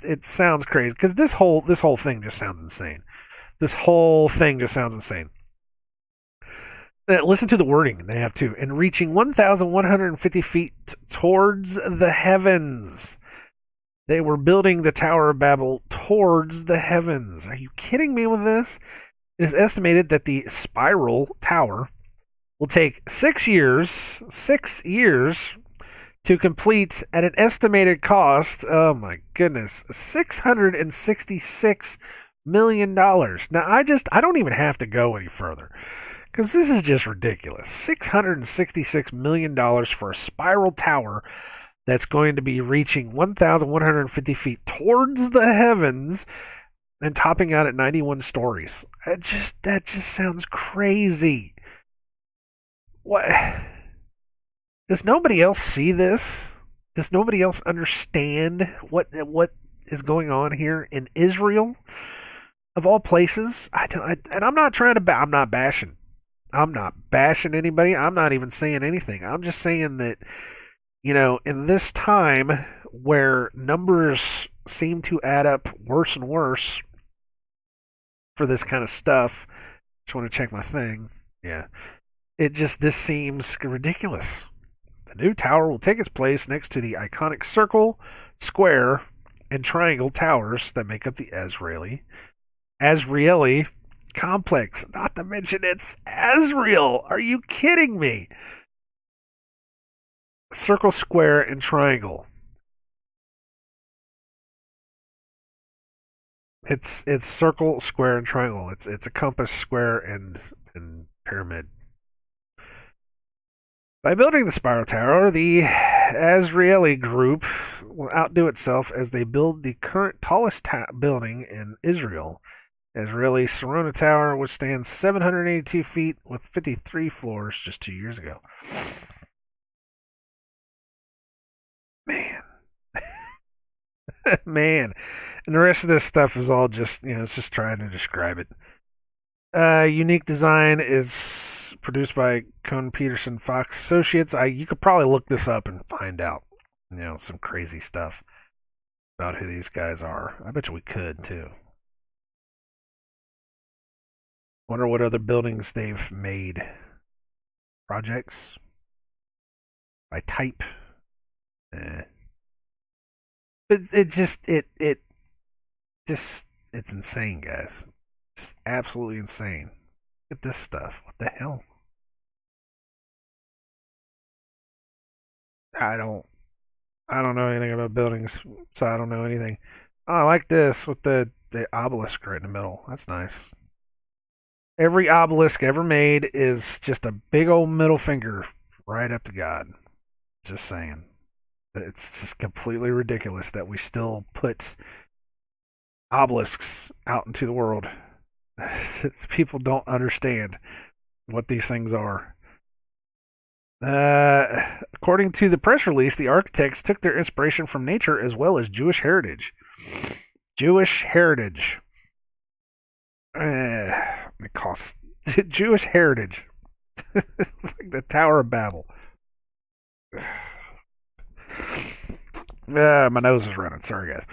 It sounds crazy because this whole thing just sounds insane. This whole thing just sounds insane. Listen to the wording they have too. And reaching 1,150 feet towards the heavens. They were building the Tower of Babel towards the heavens. Are you kidding me with this? It is estimated that the spiral tower will take 6 years to complete at an estimated cost, oh my goodness, $666 million. Now I don't even have to go any further, because this is just ridiculous. $666 million for a spiral tower that's going to be reaching 1,150 feet towards the heavens and topping out at 91 stories. That just sounds crazy. What? Does nobody else see this? Does nobody else understand what is going on here in Israel, of all places? And I'm not trying to. I'm not bashing. I'm not bashing anybody. I'm not even saying anything. I'm just saying that, in this time where numbers seem to add up worse and worse for this kind of stuff. Just want to check my thing. Yeah. This seems ridiculous. The new tower will take its place next to the iconic circle, square, and triangle towers that make up the Azrieli complex. Not to mention it's Azrael. Are you kidding me? Circle, square, and triangle. It's circle, square, and triangle. It's a compass, square, and pyramid. By building the spiral tower, the Azrieli Group will outdo itself as they build the current tallest building in Israel. Azrieli Sarona Tower, which stands 782 feet with 53 floors just 2 years ago. Man, Man, and the rest of this stuff is all just, it's just trying to describe it. Unique design is produced by Cohn Peterson Fox Associates. You could probably look this up and find out, some crazy stuff about who these guys are. I bet you we could too. Wonder what other buildings they've made. Projects by type. Eh. It's insane, guys. Just absolutely insane. Look at this stuff. What the hell? I don't I don't know anything about buildings, so I don't know anything. Oh, I like this with the obelisk right in the middle. That's nice. Every obelisk ever made is just a big old middle finger right up to God. Just saying. It's just completely ridiculous that we still put obelisks out into the world. People don't understand what these things are. According to the press release, the architects took their inspiration from nature as well as Jewish heritage. Jewish heritage. It costs Jewish heritage. It's like the Tower of Babel. My nose is running. Sorry, guys.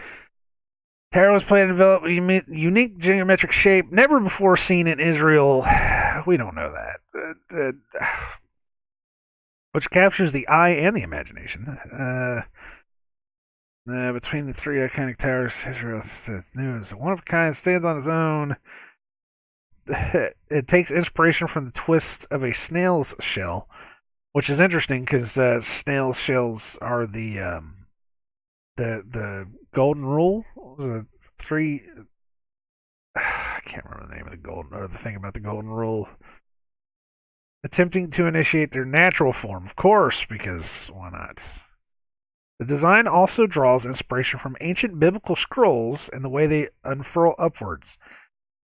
Tower was planned to develop a unique geometric shape never before seen in Israel. We don't know that. Which captures the eye and the imagination. Between the three iconic towers, Israel says news. One of a kind stands on its own. It takes inspiration from the twist of a snail's shell, which is interesting because snail shells are the golden rule. The three. I can't remember the name of the thing about the golden rule. Attempting to initiate their natural form, of course, because why not? The design also draws inspiration from ancient biblical scrolls and the way they unfurl upwards.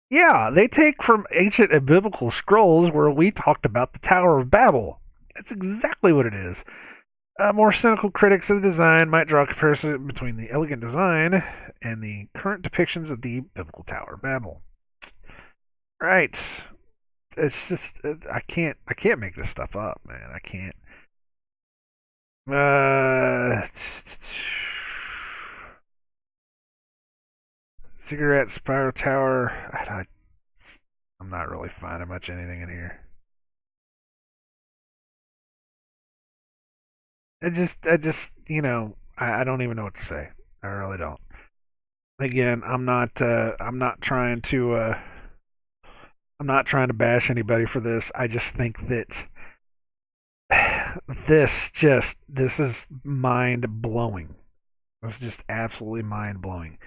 Yeah, they take from ancient and biblical scrolls where we talked about the Tower of Babel. That's exactly what it is. More cynical critics of the design might draw a comparison between the elegant design and the current depictions of the biblical Tower of Babel. Right. It's just I can't make this stuff up, man. I can't. Cigarette Spiral Tower. I'm not really finding much anything in here. I don't even know what to say. I really don't. Again, I'm not trying to bash anybody for this. I just think that this is mind blowing. It's just absolutely mind blowing.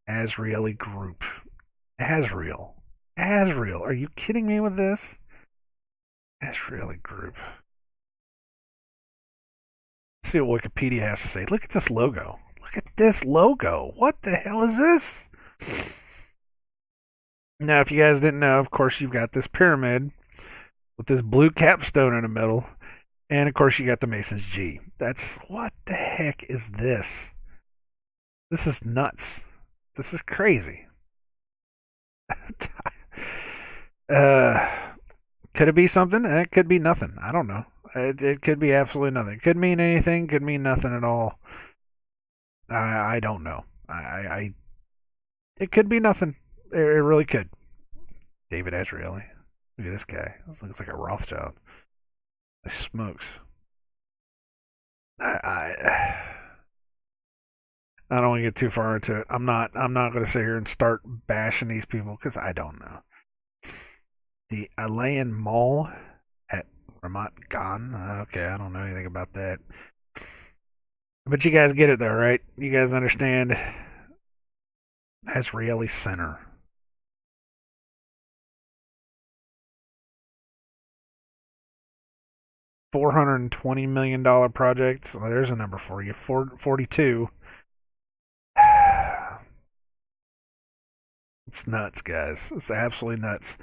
Azraeli group. Azrael. Azrael. Are you kidding me with this? Azraeli group. Let's see what Wikipedia has to say. Look at this logo. Look at this logo. What the hell is this? Now, if you guys didn't know, of course, you've got this pyramid with this blue capstone in the middle. And, of course, you got the Mason's G. What the heck is this? This is nuts. This is crazy. Could it be something? It could be nothing. I don't know. It could be absolutely nothing. It could mean anything. Could mean nothing at all. I don't know. It could be nothing. It really could. David Azraeli. Look at this guy. This looks like a Rothschild. He smokes. I don't want to get too far into it. I'm not going to sit here and start bashing these people because I don't know. The Alain Mall at Ramat Gan. Okay, I don't know anything about that. But you guys get it though, right? You guys understand Azraeli Center. $420 million project. Well, there's a number for you. 42. It's nuts, guys. It's absolutely nuts.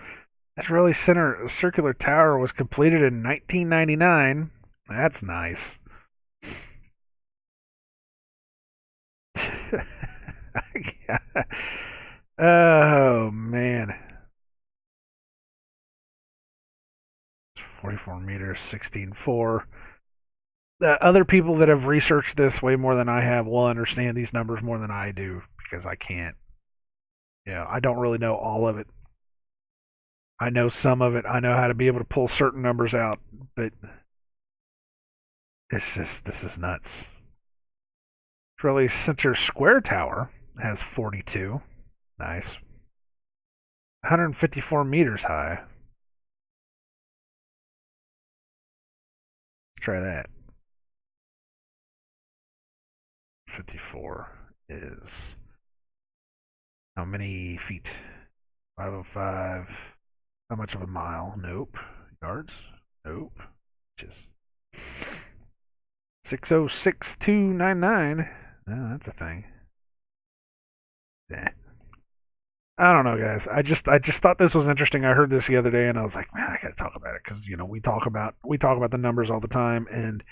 Azraeli Center Circular Tower was completed in 1999. That's nice. Oh man, 44 meters, 16.4. Other people that have researched this way more than I have will understand these numbers more than I do because I can't. I don't really know all of it. I know some of it. I know how to be able to pull certain numbers out, but this is nuts. Really, Center Square Tower has 42. Nice. 154 meters high. Let's try that. 54 is how many feet? 505. How much of a mile? Nope. Yards? Nope. Just 606,299. Oh, that's a thing. Yeah. I don't know, guys. I just thought this was interesting. I heard this the other day, and I was like, man, I gotta talk about it because we talk about the numbers all the time, and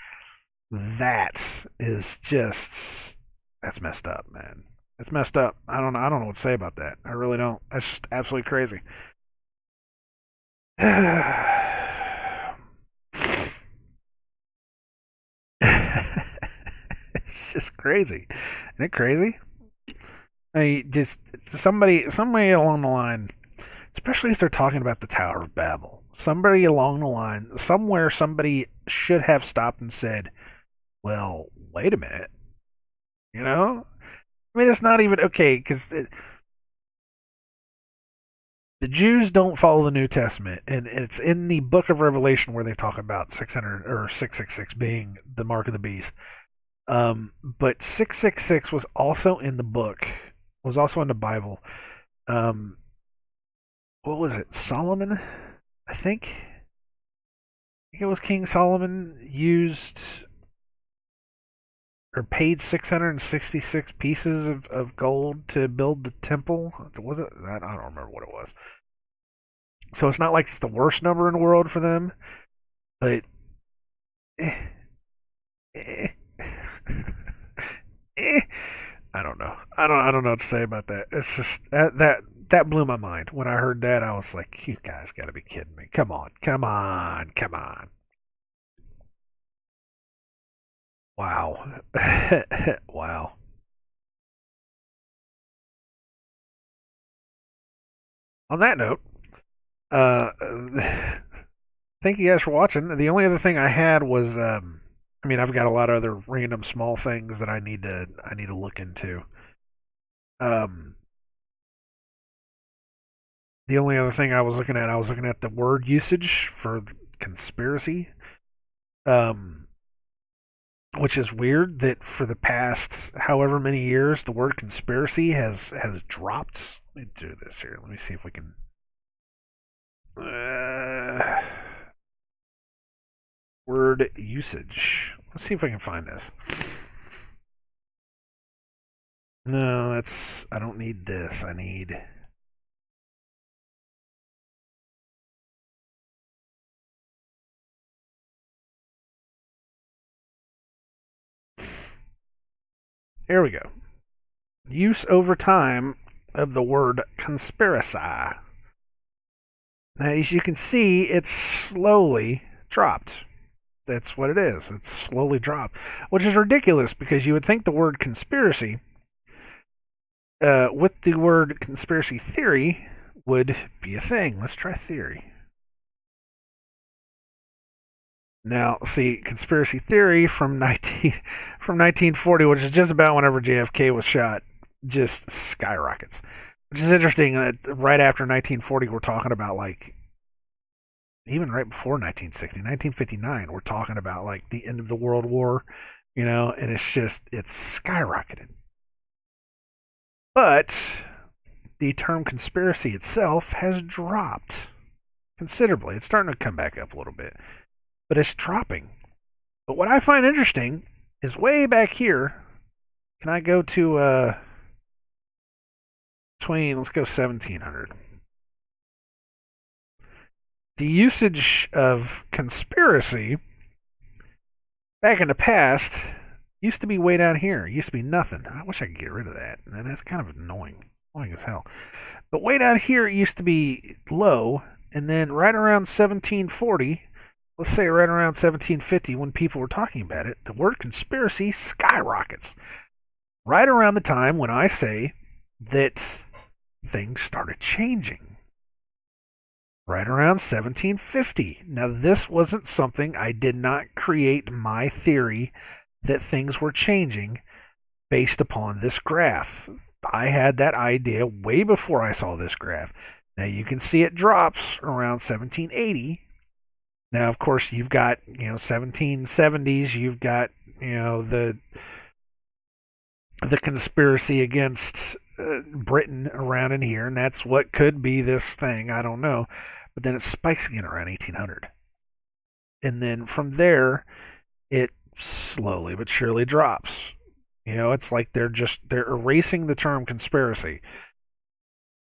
that is just that's messed up, man. It's messed up. I don't know what to say about that. I really don't. That's just absolutely crazy. It's just crazy. Isn't it crazy? I mean, just somebody along the line, especially if they're talking about the Tower of Babel. Somebody along the line, somewhere, somebody should have stopped and said, "Well, wait a minute." You know, I mean, it's not even okay because the Jews don't follow the New Testament, and it's in the Book of Revelation where they talk about 600 or 666 being the mark of the beast. But 666 was also in the book, was also in the Bible. Um, what was it? Solomon, I think. I think it was King Solomon used or paid 666 pieces of gold to build the temple. Was it? I don't remember what it was. So it's not like it's the worst number in the world for them, but eh, eh, eh, I don't know. I don't know what to say about that. It's just that blew my mind when I heard that. I was like, you guys got to be kidding me! Come on, come on, come on! Wow, wow. On that note, uh, thank you guys for watching. The only other thing I had was, I mean, I've got a lot of other random small things that I need to look into. Um, the only other thing I was looking at the word usage for conspiracy. Um, which is weird that for the past however many years the word conspiracy has dropped. Let me do this here. Let me see if we can. Uh, word usage. Let's see if I can find this. No, that's. I don't need this. I need. Here we go. Use over time of the word conspiracy. Now, as you can see, it's slowly dropped. That's what it is. It's slowly dropped, which is ridiculous because you would think the word conspiracy, with the word conspiracy theory, would be a thing. Let's try theory. Now, see, conspiracy theory from 1940, which is just about whenever JFK was shot, just skyrockets. Which is interesting that right after 1940, we're talking about like even right before 1960, 1959, we're talking about like the end of the World War, and it's skyrocketed. But the term conspiracy itself has dropped considerably. It's starting to come back up a little bit, but it's dropping. But what I find interesting is way back here. Can I go to let's go 1700. The usage of conspiracy back in the past Used to be way down here. Used to be nothing. I wish I could get rid of that. Man, that's kind of annoying. Annoying as hell. But way down here it used to be low, and then right around 1740, let's say right around 1750, when people were talking about it, the word conspiracy skyrockets. Right around the time when I say that things started changing. Right around 1750. Now, this wasn't something, I did not create my theory that things were changing based upon this graph. I had that idea way before I saw this graph. Now you can see it drops around 1780. Now, of course, you've got 1770s. You've got the conspiracy against Britain around in here, and that's what could be this thing. I don't know, but then it spikes again around 1800, and then from there, it slowly but surely drops. It's like they're erasing the term conspiracy.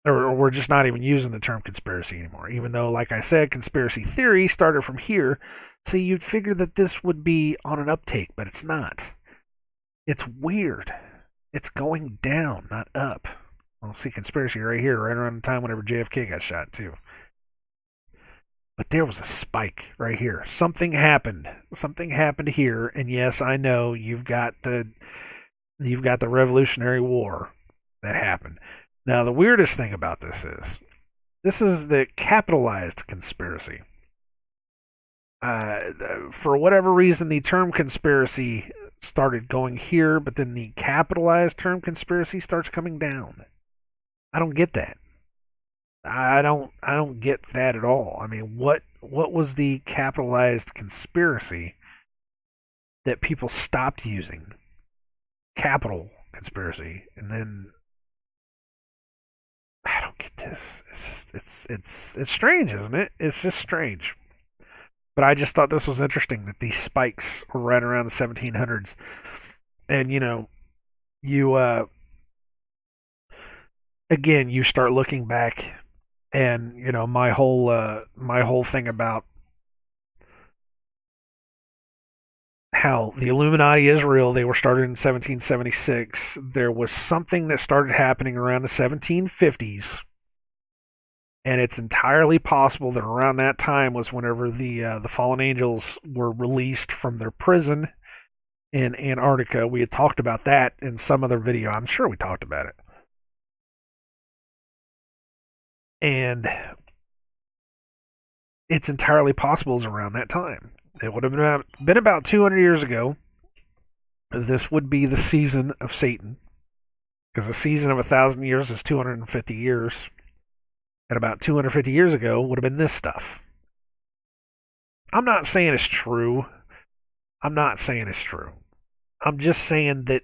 Or we're just not even using the term conspiracy anymore. Even though, like I said, conspiracy theory started from here. So you'd figure that this would be on an uptake, but it's not. It's weird. It's going down, not up. Well, see conspiracy right here, right around the time whenever JFK got shot, too. But there was a spike right here. Something happened. Something happened here, and yes, I know you've got the Revolutionary War that happened. Now, the weirdest thing about this is the capitalized conspiracy. For whatever reason, the term conspiracy started going here, but then the capitalized term conspiracy starts coming down. I don't get that. I don't get that at all. I mean, what was the capitalized conspiracy that people stopped using? Capital conspiracy, and then I don't get this. It's strange, isn't it? It's just strange. But I just thought this was interesting that these spikes were right around the 1700s, and you again you start looking back, and my whole thing about how the Illuminati is real. They were started in 1776. There was something that started happening around the 1750s, and it's entirely possible that around that time was whenever the fallen angels were released from their prison in Antarctica. We had talked about that in some other video. I'm sure we talked about it. And it's entirely possible it's around that time. It would have been about 200 years ago. This would be the season of Satan, because a season of 1,000 years is 250 years. And about 250 years ago would have been this stuff. I'm not saying it's true. I'm just saying that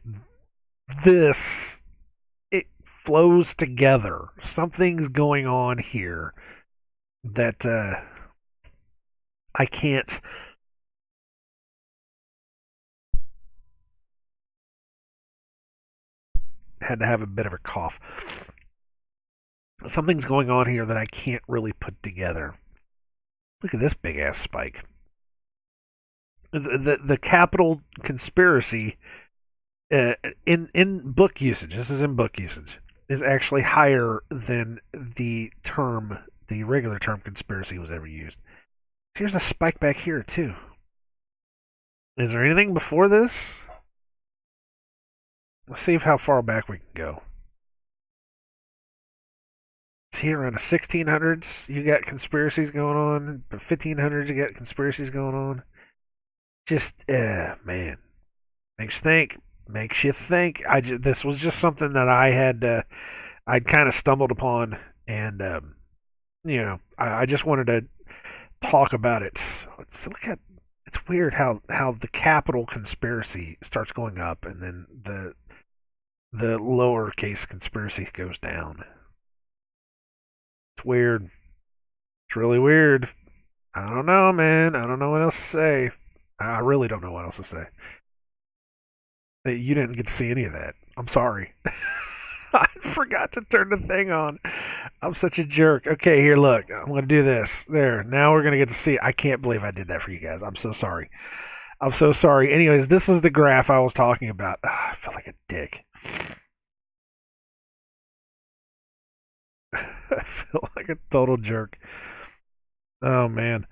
it flows together. Something's going on here that I can't. Had to have a bit of a cough. Something's going on here that I can't really put together. Look at this big ass spike. The capital conspiracy in book usage. This is in book usage. Is actually higher than the regular term conspiracy was ever used. Here's a spike back here too. Is there anything before this? Let's see how far back we can go. It's here around the 1600s. You got conspiracies going on. The 1500s, you got conspiracies going on. Just, man, makes you think. This was just something that I'd kind of stumbled upon, and I just wanted to talk about it. So it's weird how the capital conspiracy starts going up, and then the lowercase conspiracy goes down. It's weird. It's really weird. I don't know, man. I don't know what else to say. I really don't know what else to say. You didn't get to see any of that. I'm sorry. I forgot to turn the thing on. I'm such a jerk. Okay, here, look. I'm going to do this. There. Now we're going to get to see it. I can't believe I did that for you guys. I'm so sorry. I'm so sorry. Anyways, this is the graph I was talking about. I feel like a dick. I feel like a total jerk. Oh man.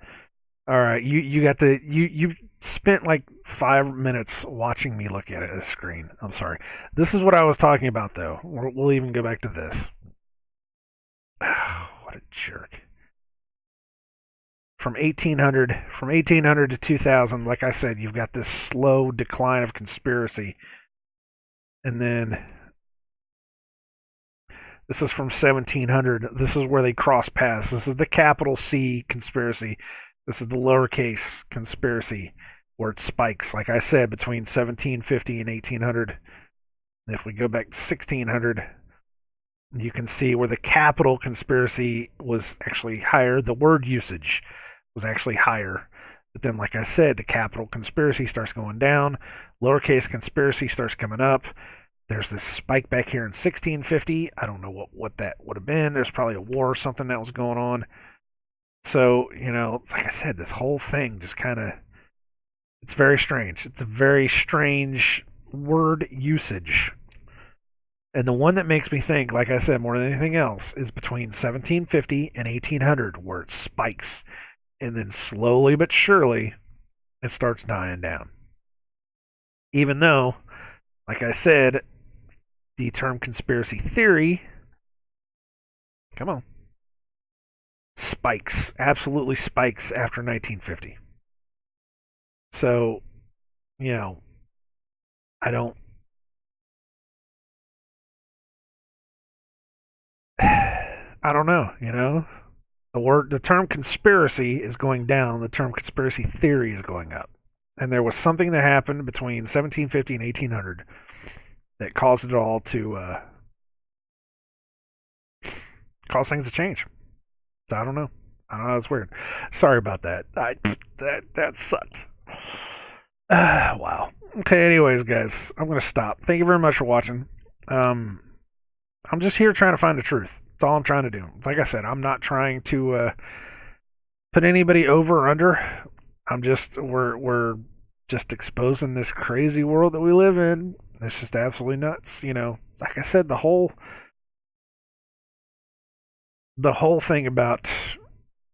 All right, you got the you spent like 5 minutes watching me look at it, the screen. I'm sorry. This is what I was talking about, though. We'll even go back to this. What a jerk. From 1800 to 2000, like I said, you've got this slow decline of conspiracy, and then this is from 1700. This is where they cross paths. This is the capital C conspiracy. This is the lowercase conspiracy where it spikes, like I said, between 1750 and 1800. And if we go back to 1600, you can see where the capital conspiracy was actually higher. The word usage was actually higher. But then, like I said, the capital conspiracy starts going down. Lowercase conspiracy starts coming up. There's this spike back here in 1650. I don't know what that would have been. There's probably a war or something that was going on. So, like I said, this whole thing just kind of, it's very strange. It's a very strange word usage. And the one that makes me think, like I said, more than anything else, is between 1750 and 1800, where it spikes. And then slowly but surely, it starts dying down. Even though, like I said, the term conspiracy theory, come on, spikes, absolutely spikes after 1950. So, I don't. I don't know. The term conspiracy is going down. The term conspiracy theory is going up. And there was something that happened between 1750 and 1800 that caused it all to cause things to change. So I don't know. It's weird. Sorry about that. That sucked. Wow. Okay. Anyways, guys, I'm gonna stop. Thank you very much for watching. I'm just here trying to find the truth. That's all I'm trying to do. Like I said, I'm not trying to put anybody over or under. We're just exposing this crazy world that we live in. It's just absolutely nuts. Like I said, the whole thing about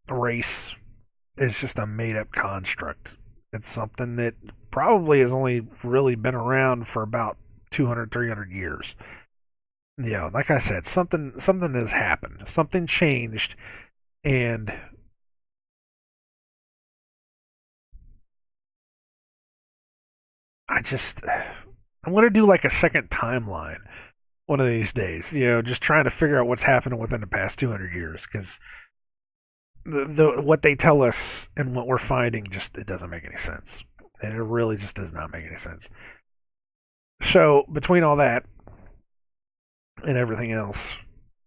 race is just a made up construct. It's something that probably has only really been around for about 200, 300 years. Like I said, something has happened. Something changed, and I'm going to do like a second timeline one of these days. Just trying to figure out what's happened within the past 200 years, because what they tell us and what we're finding it doesn't make any sense. And it really just does not make any sense. So between all that and everything else,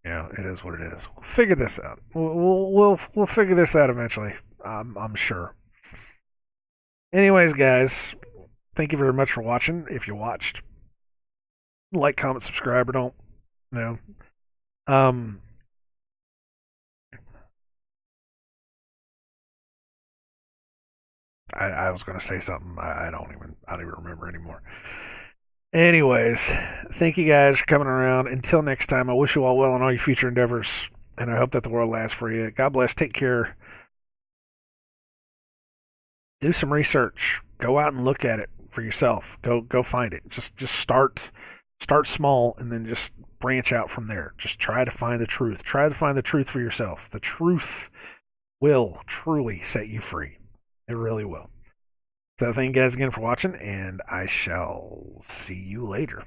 it is what it is. We'll figure this out. We'll figure this out eventually. I'm sure. Anyways, guys, thank you very much for watching. If you watched, like, comment, subscribe, or don't. I was going to say something. I don't even remember anymore. Anyways, thank you guys for coming around. Until next time, I wish you all well in all your future endeavors, and I hope that the world lasts for you. God bless. Take care. Do some research. Go out and look at it for yourself. Go find it. Just start small, and then just branch out from there. Just try to find the truth. Try to find the truth for yourself. The truth will truly set you free. It really will. So thank you guys again for watching, and I shall see you later.